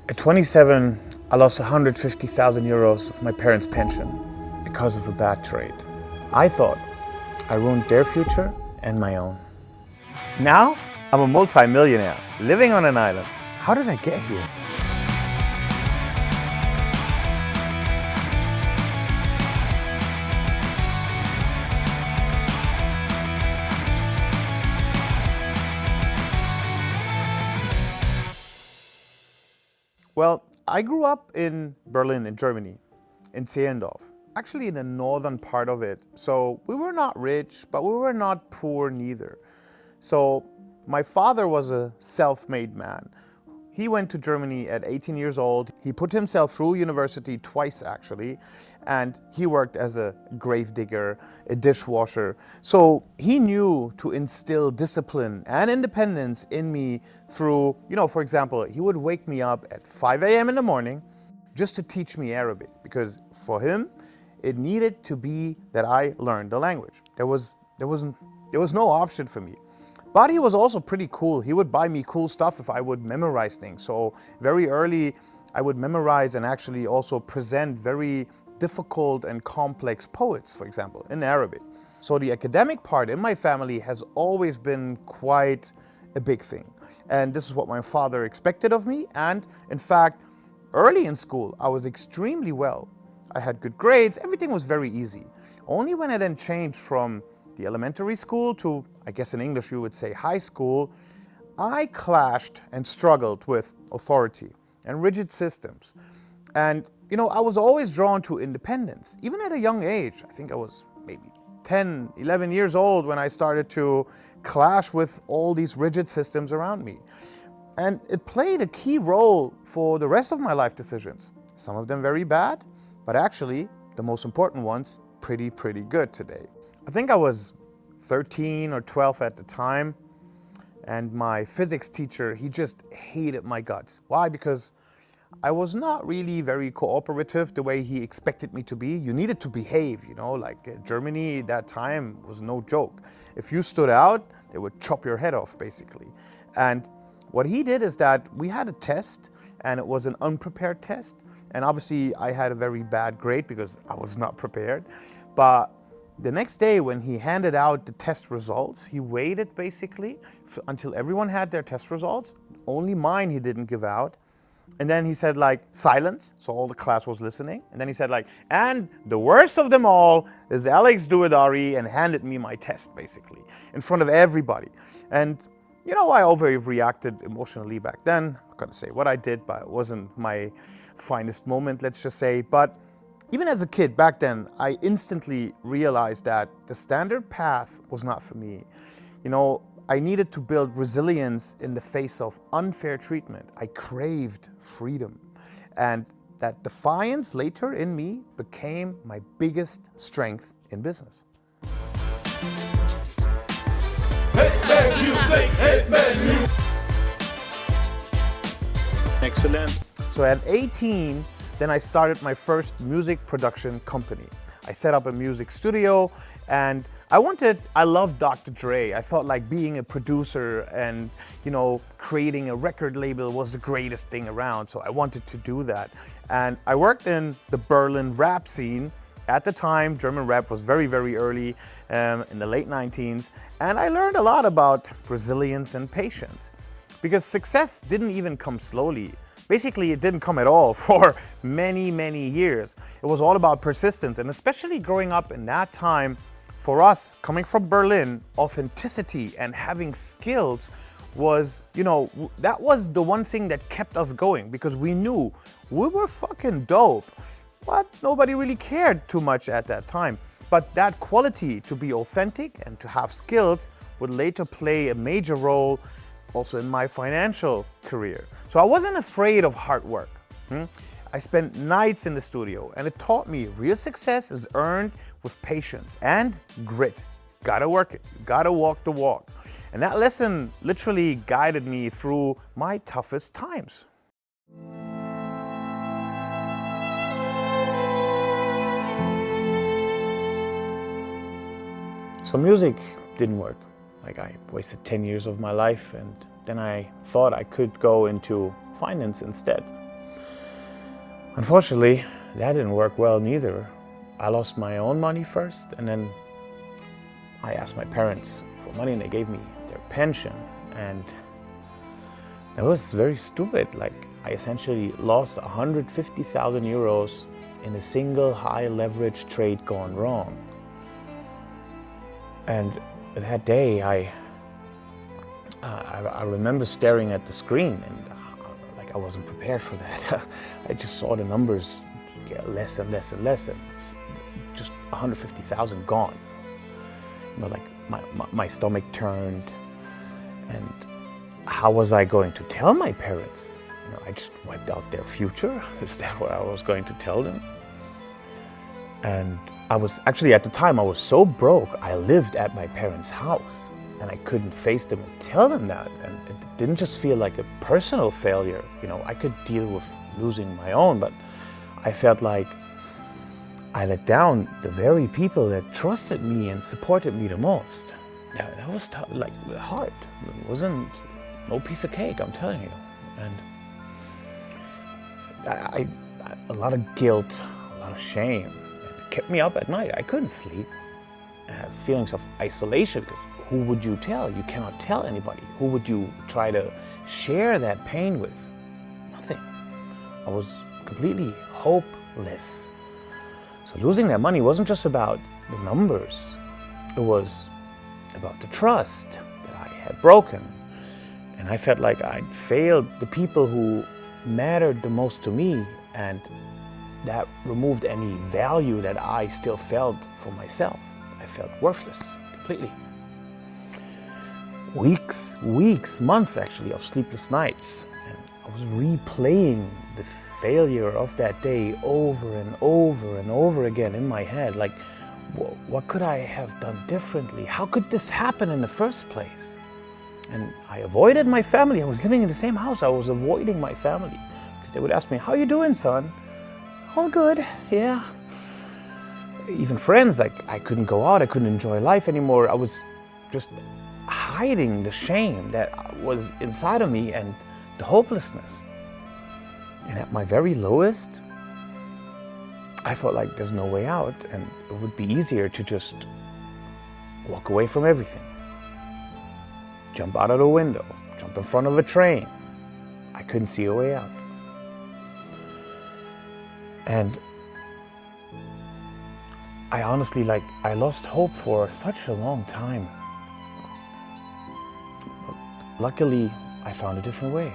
At 27, I lost 150,000 euros of my parents' pension because of a bad trade. I thought I ruined their future and my own. Now, I'm a multi-millionaire living on an island. How did I get here? Well, I grew up in Berlin, in Germany, in Zehlendorf, actually in the northern part of it. So we were not rich, but we were not poor neither. So my father was a self-made man. He went to Germany at 18 years old. He put himself through university twice actually, and he worked as a grave digger, a dishwasher. So he knew to instill discipline and independence in me through, for example, he would wake me up at 5 a.m. in the morning just to teach me Arabic, because for him, it needed to be that I learned the language. There was no option for me. But he was also pretty cool. He would buy me cool stuff if I would memorize things. So very early, I would memorize and actually also present very difficult and complex poets, for example, in Arabic. So the academic part in my family has always been quite a big thing. And this is what my father expected of me. And in fact, early in school, I was extremely well. I had good grades, everything was very easy. Only when I then changed from the elementary school to, I guess in English you would say high school, I clashed and struggled with authority and rigid systems. And I was always drawn to independence, even at a young age. I think I was maybe 10, 11 years old when I started to clash with all these rigid systems around me. And it played a key role for the rest of my life decisions. Some of them very bad, but actually the most important ones pretty good today. I think I was 13 or 12 at the time, and my physics teacher, he just hated my guts. Why? Because I was not really very cooperative the way he expected me to be. You needed to behave, like Germany at that time was no joke. If you stood out, they would chop your head off, basically. And what he did is that we had a test, and it was an unprepared test. And obviously I had a very bad grade because I was not prepared. But the next day when he handed out the test results, he waited basically until everyone had their test results. Only mine he didn't give out. And then he said silence, so all the class was listening. And then he said and the worst of them all is Alex Duadari, and handed me my test basically in front of everybody. And I overreacted emotionally back then. I'm not gonna say what I did, but it wasn't my finest moment, let's just say. But even as a kid back then, I instantly realized that the standard path was not for me. I needed to build resilience in the face of unfair treatment. I craved freedom. And that defiance later in me became my biggest strength in business. Excellent. So at 18, then I started my first music production company. I set up a music studio, and I loved Dr. Dre. I thought being a producer and, creating a record label was the greatest thing around. So I wanted to do that. And I worked in the Berlin rap scene. At the time, German rap was very early, in the late 19s. And I learned a lot about resilience and patience, because success didn't even come slowly. Basically, it didn't come at all for many years. It was all about persistence, and especially growing up in that time, for us, coming from Berlin, authenticity and having skills was, that was the one thing that kept us going, because we knew we were fucking dope, but nobody really cared too much at that time. But that quality to be authentic and to have skills would later play a major role also in my financial career. So I wasn't afraid of hard work. I spent nights in the studio, and it taught me real success is earned with patience and grit. Gotta work it, gotta walk the walk. And that lesson literally guided me through my toughest times. So music didn't work. I wasted 10 years of my life, and then I thought I could go into finance instead. Unfortunately, that didn't work well neither. I lost my own money first, and then I asked my parents for money and they gave me their pension. And that was very stupid. Like, I essentially lost 150,000 euros in a single high leverage trade gone wrong. And that day, I remember staring at the screen and like I wasn't prepared for that. I just saw the numbers get less and less and less, and just 150,000 gone. You know, like my stomach turned, and how was I going to tell my parents? You know, I just wiped out their future. Is that what I was going to tell them? And I was actually, at the time, I was so broke, I lived at my parents' house, and I couldn't face them and tell them that. And it didn't just feel like a personal failure. You know, I could deal with losing my own, but I felt like I let down the very people that trusted me and supported me the most. Yeah, that was tough, like hard. It wasn't no piece of cake, I'm telling you. And I a lot of guilt, a lot of shame. It kept me up at night. I couldn't sleep. I had feelings of isolation, because who would you tell? You cannot tell anybody. Who would you try to share that pain with? Nothing. I was completely hopeless. So losing that money wasn't just about the numbers. It was about the trust that I had broken. And I felt like I'd failed the people who mattered the most to me, and that removed any value that I still felt for myself. I felt worthless, completely. Weeks, months actually, of sleepless nights. And I was replaying the failure of that day over and over and over again in my head. Like, what could I have done differently? How could this happen in the first place? And I avoided my family. I was living in the same house. I was avoiding my family, because they would ask me, "How you doing, son?" "All good, yeah." Even friends, like, I couldn't go out. I couldn't enjoy life anymore. I was just hiding the shame that was inside of me and the hopelessness. And at my very lowest, I felt like there's no way out, and it would be easier to just walk away from everything. Jump out of the window, jump in front of a train. I couldn't see a way out. And I honestly, I lost hope for such a long time. But luckily, I found a different way.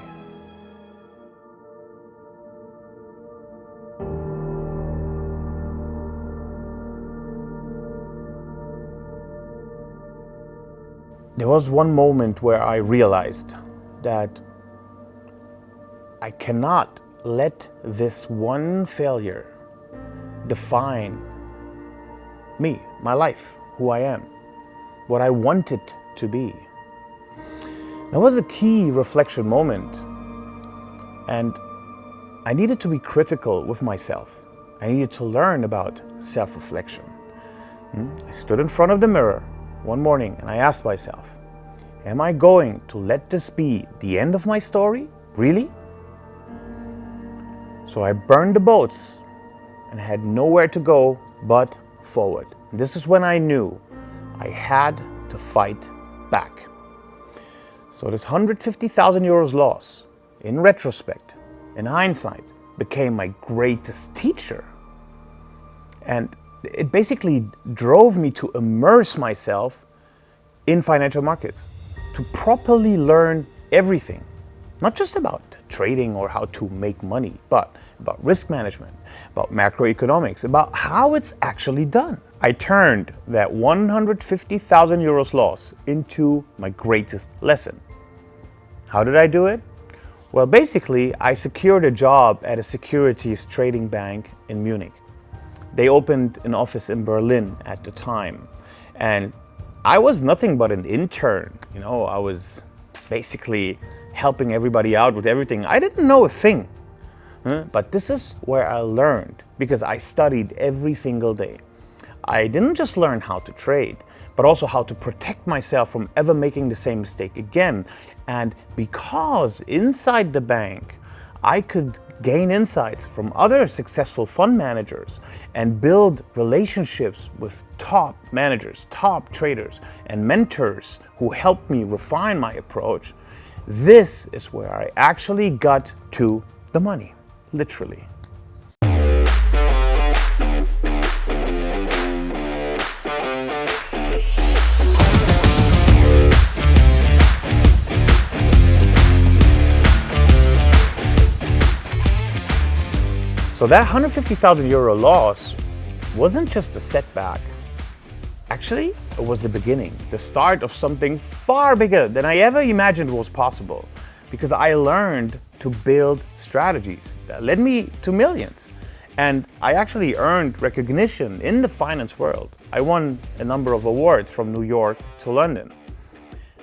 There was one moment where I realized that I cannot let this one failure define me, my life, who I am, what I want it to be. That was a key reflection moment, and I needed to be critical with myself. I needed to learn about self-reflection. I stood in front of the mirror one morning and I asked myself, am I going to let this be the end of my story? Really? So I burned the boats and had nowhere to go but forward. This is when I knew I had to fight back. So this 150,000 euros loss, in retrospect, in hindsight, became my greatest teacher. And it basically drove me to immerse myself in financial markets, to properly learn everything, not just about trading or how to make money, but about risk management, about macroeconomics, about how it's actually done. I turned that 150,000 euros loss into my greatest lesson. How did I do it? Well, basically, I secured a job at a securities trading bank in Munich. They opened an office in Berlin at the time. And I was nothing but an intern. You know, I was basically helping everybody out with everything. I didn't know a thing. But this is where I learned, because I studied every single day. I didn't just learn how to trade, but also how to protect myself from ever making the same mistake again. And because inside the bank, I could gain insights from other successful fund managers, and build relationships with top managers, top traders, and mentors who helped me refine my approach, this is where I actually got to the money, literally. So that €150,000 loss wasn't just a setback. Actually, it was the beginning, the start of something far bigger than I ever imagined was possible, because I learned to build strategies that led me to millions. And I actually earned recognition in the finance world. I won a number of awards from New York to London.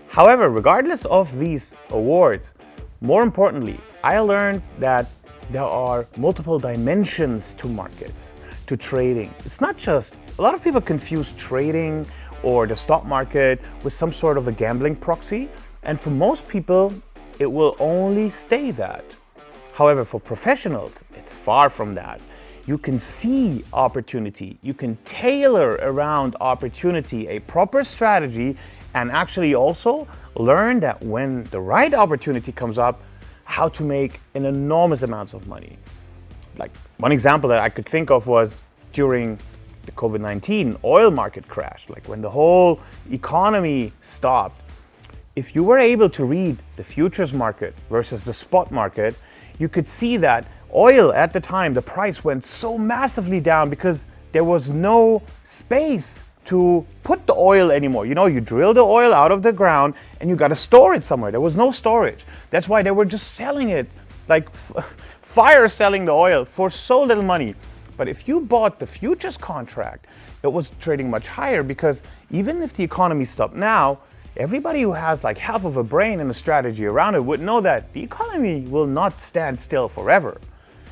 However, regardless of these awards, more importantly, I learned that there are multiple dimensions to markets, to trading. It's not just, a lot of people confuse trading or the stock market with some sort of a gambling proxy. And for most people, it will only stay that. However, for professionals, it's far from that. You can see opportunity, you can tailor around opportunity a proper strategy, and actually also learn that when the right opportunity comes up, how to make an enormous amounts of money. Like one example that I could think of was during the COVID-19 oil market crash, like when the whole economy stopped. If you were able to read the futures market versus the spot market, you could see that oil at the time, the price went so massively down because there was no space to put the oil anymore. You know, you drill the oil out of the ground and you got to store it somewhere. There was no storage. That's why they were just selling it, like fire selling the oil for so little money. But if you bought the futures contract, it was trading much higher, because even if the economy stopped now, everybody who has like half of a brain and a strategy around it would know that the economy will not stand still forever.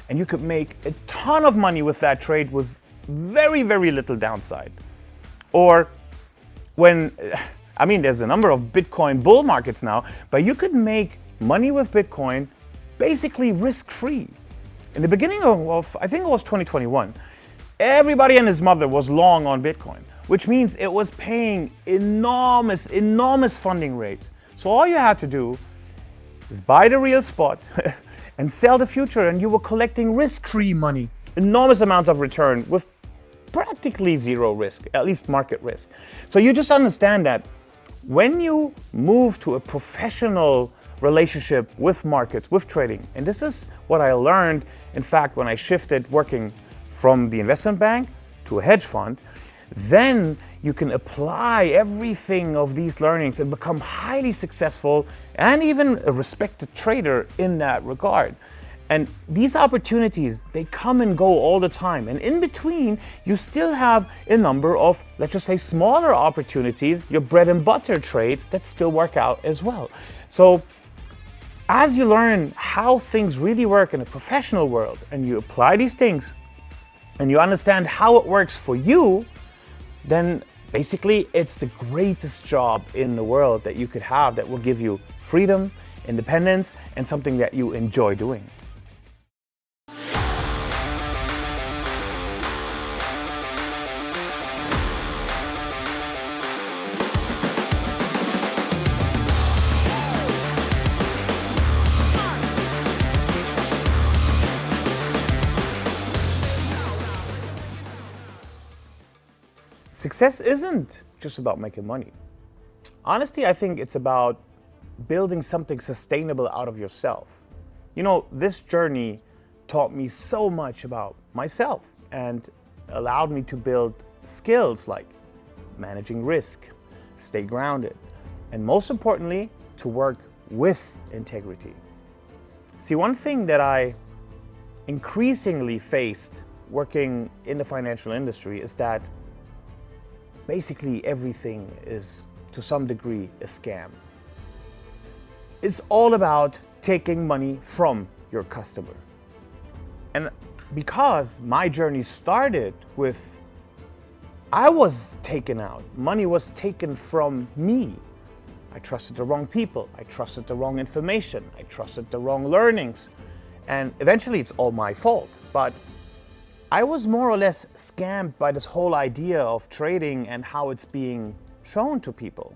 And you could make a ton of money with that trade with very, very little downside. Or there's a number of Bitcoin bull markets now, but you could make money with Bitcoin basically risk-free. In the beginning of, I think it was 2021, everybody and his mother was long on Bitcoin, which means it was paying enormous funding rates. So all you had to do is buy the real spot and sell the future, and you were collecting risk-free money, enormous amounts of return with practically zero risk, at least market risk. So you just understand that when you move to a professional relationship with markets, with trading, and this is what I learned, in fact, when I shifted working from the investment bank to a hedge fund, then you can apply everything of these learnings and become highly successful and even a respected trader in that regard. And these opportunities, they come and go all the time. And in between, you still have a number of, let's just say, smaller opportunities, your bread and butter trades that still work out as well. So as you learn how things really work in a professional world, and you apply these things, and you understand how it works for you, then basically it's the greatest job in the world that you could have, that will give you freedom, independence, and something that you enjoy doing. Success isn't just about making money. Honestly, I think it's about building something sustainable out of yourself. You know, this journey taught me so much about myself and allowed me to build skills like managing risk, stay grounded, and most importantly, to work with integrity. See, one thing that I increasingly faced working in the financial industry is that basically everything is, to some degree, a scam. It's all about taking money from your customer. And because my journey started with, I was taken out, money was taken from me. I trusted the wrong people, I trusted the wrong information, I trusted the wrong learnings. And eventually it's all my fault. But I was more or less scammed by this whole idea of trading and how it's being shown to people.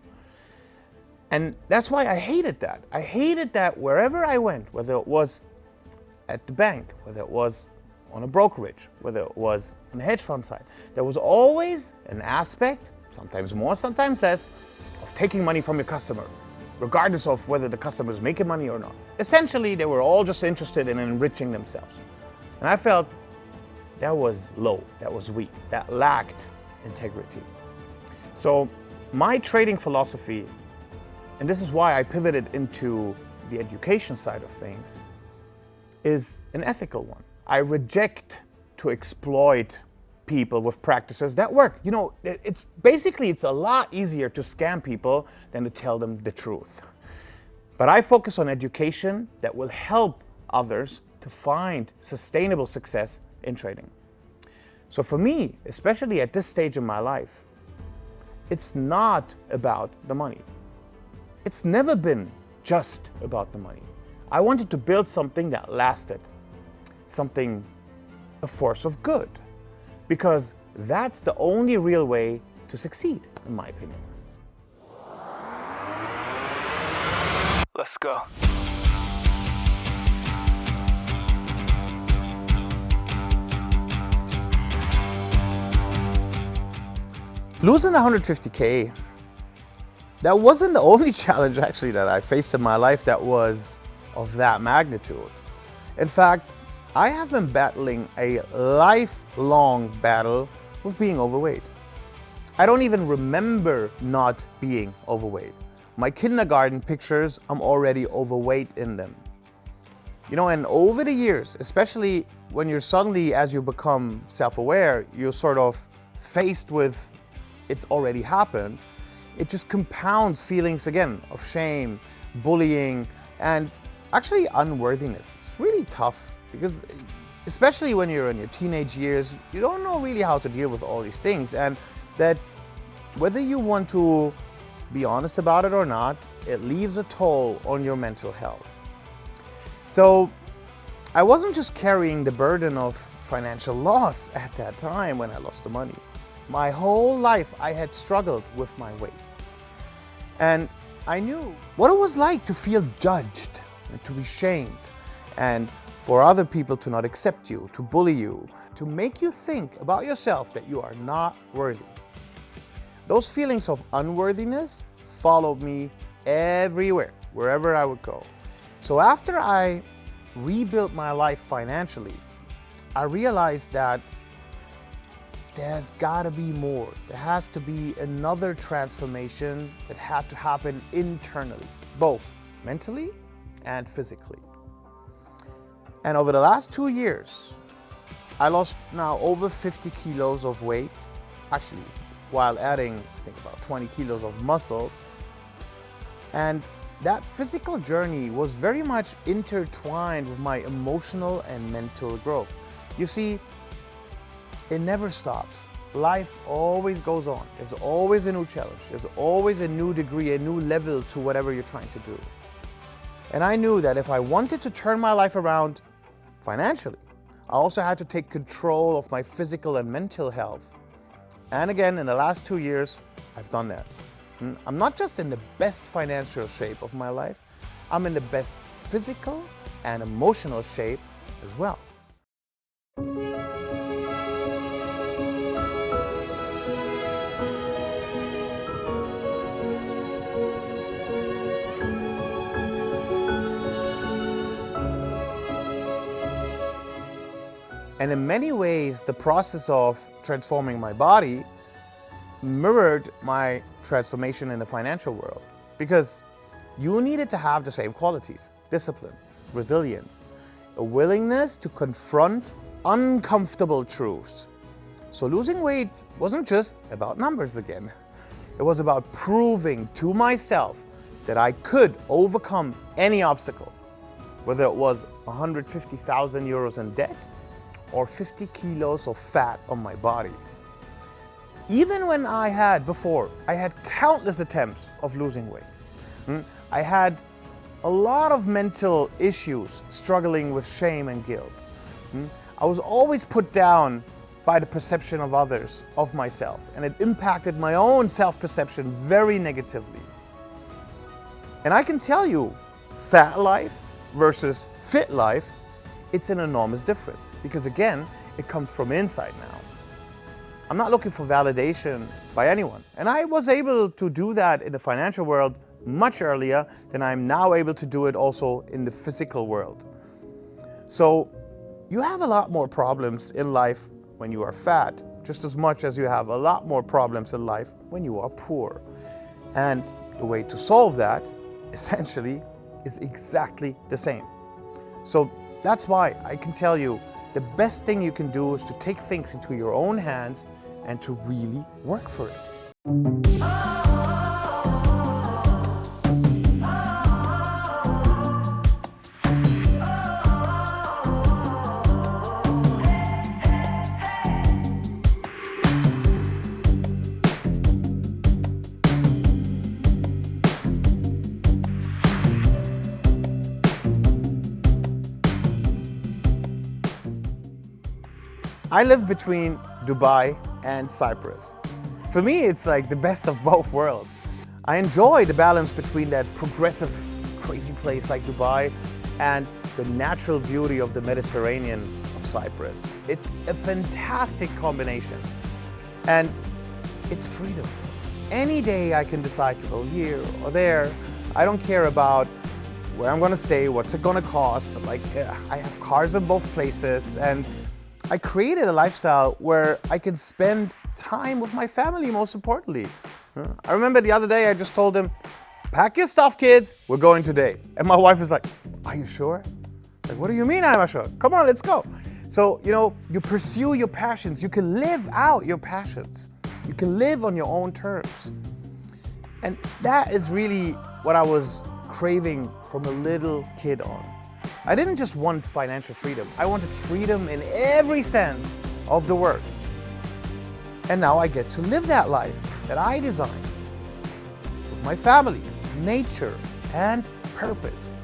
And that's why I hated that. I hated that wherever I went, whether it was at the bank, whether it was on a brokerage, whether it was on the hedge fund side, there was always an aspect, sometimes more, sometimes less, of taking money from your customer, regardless of whether the customer is making money or not. Essentially, they were all just interested in enriching themselves. And I felt that was low, that was weak, that lacked integrity. So my trading philosophy, and this is why I pivoted into the education side of things, is an ethical one. I reject to exploit people with practices that work. You know, it's a lot easier to scam people than to tell them the truth. But I focus on education that will help others to find sustainable success in trading. So for me, especially at this stage in my life, it's not about the money. It's never been just about the money. I wanted to build something that lasted, something, a force of good, because that's the only real way to succeed, in my opinion. Let's go. Losing 150K, that wasn't the only challenge actually that I faced in my life that was of that magnitude. In fact, I have been battling a lifelong battle with being overweight. I don't even remember not being overweight. My kindergarten pictures, I'm already overweight in them. You know, and over the years, especially when you're suddenly, as you become self-aware, you're sort of faced with it's already happened, it just compounds feelings again of shame, bullying, and actually unworthiness. It's really tough because especially when you're in your teenage years, you don't know really how to deal with all these things, and that whether you want to be honest about it or not, it leaves a toll on your mental health. So I wasn't just carrying the burden of financial loss at that time when I lost the money. My whole life I had struggled with my weight. And I knew what it was like to feel judged and to be shamed, and for other people to not accept you, to bully you, to make you think about yourself that you are not worthy. Those feelings of unworthiness followed me everywhere, wherever I would go. So after I rebuilt my life financially, I realized that there's gotta be more. There has to be another transformation that had to happen internally, both mentally and physically. And over the last 2 years, I lost now over 50 kilos of weight, actually, while adding, I think, about 20 kilos of muscles. And that physical journey was very much intertwined with my emotional and mental growth. You see, it never stops. Life always goes on. There's always a new challenge. There's always a new degree, a new level to whatever you're trying to do. And I knew that if I wanted to turn my life around financially, I also had to take control of my physical and mental health. And again, in the last 2 years, I've done that. I'm not just in the best financial shape of my life, I'm in the best physical and emotional shape as well. And in many ways, the process of transforming my body mirrored my transformation in the financial world, because you needed to have the same qualities: discipline, resilience, a willingness to confront uncomfortable truths. So losing weight wasn't just about numbers again. It was about proving to myself that I could overcome any obstacle, whether it was 150,000 euros in debt or 50 kilos of fat on my body. Even when I had countless attempts of losing weight. I had a lot of mental issues, struggling with shame and guilt. I was always put down by the perception of others, of myself, and it impacted my own self-perception very negatively. And I can tell you, fat life versus fit life, it's an enormous difference, because again, it comes from inside now. I'm not looking for validation by anyone, and I was able to do that in the financial world much earlier than I'm now able to do it also in the physical world. So you have a lot more problems in life when you are fat, just as much as you have a lot more problems in life when you are poor. And the way to solve that, essentially, is exactly the same. So that's why I can tell you the best thing you can do is to take things into your own hands and to really work for it. I live between Dubai and Cyprus. For me, it's like the best of both worlds. I enjoy the balance between that progressive, crazy place like Dubai and the natural beauty of the Mediterranean of Cyprus. It's a fantastic combination. And it's freedom. Any day I can decide to go here or there. I don't care about where I'm gonna stay, what's it gonna cost. Like, I have cars in both places, and I created a lifestyle where I can spend time with my family, most importantly. I remember the other day I just told them, pack your stuff, kids, we're going today. And my wife is like, are you sure? Like, what do you mean I'm not sure? Come on, let's go. So, you pursue your passions. You can live out your passions. You can live on your own terms. And that is really what I was craving from a little kid on. I didn't just want financial freedom. I wanted freedom in every sense of the word. And now I get to live that life that I designed with my family, nature, and purpose.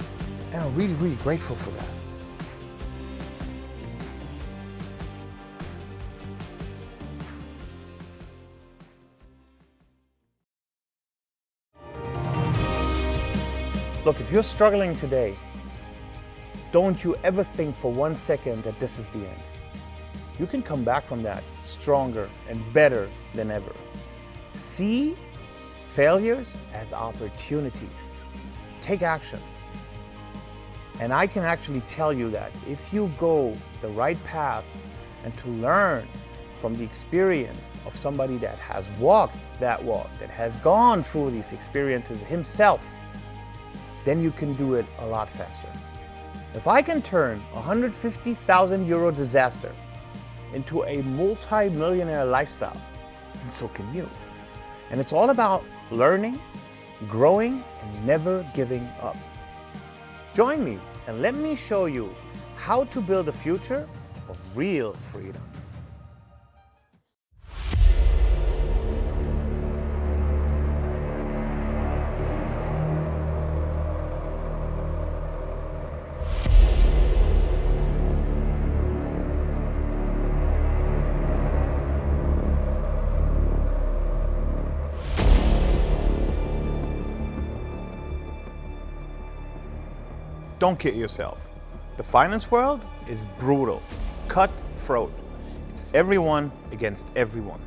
And I'm really, really grateful for that. Look, if you're struggling today, don't you ever think for 1 second that this is the end. You can come back from that stronger and better than ever. See failures as opportunities. Take action. And I can actually tell you that if you go the right path and to learn from the experience of somebody that has walked that walk, that has gone through these experiences himself, then you can do it a lot faster. If I can turn a €150,000 disaster into a multi-millionaire lifestyle, and so can you. And it's all about learning, growing, and never giving up. Join me and let me show you how to build a future of real freedom. Don't kid yourself. The finance world is brutal, cutthroat. It's everyone against everyone.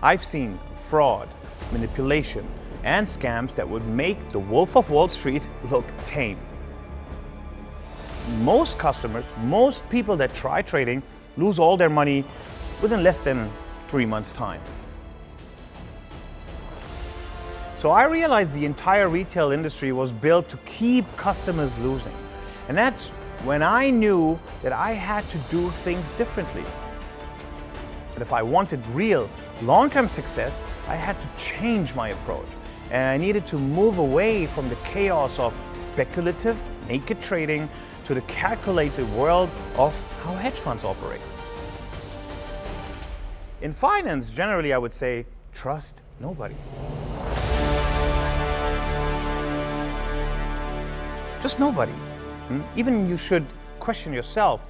I've seen fraud, manipulation, and scams that would make the Wolf of Wall Street look tame. Most customers, most people that try trading lose all their money within less than 3 months' time. So I realized the entire retail industry was built to keep customers losing. And that's when I knew that I had to do things differently. But if I wanted real, long-term success, I had to change my approach. And I needed to move away from the chaos of speculative, naked trading to the calculated world of how hedge funds operate. In finance, generally I would say, trust nobody. Just nobody. Even you should question yourself,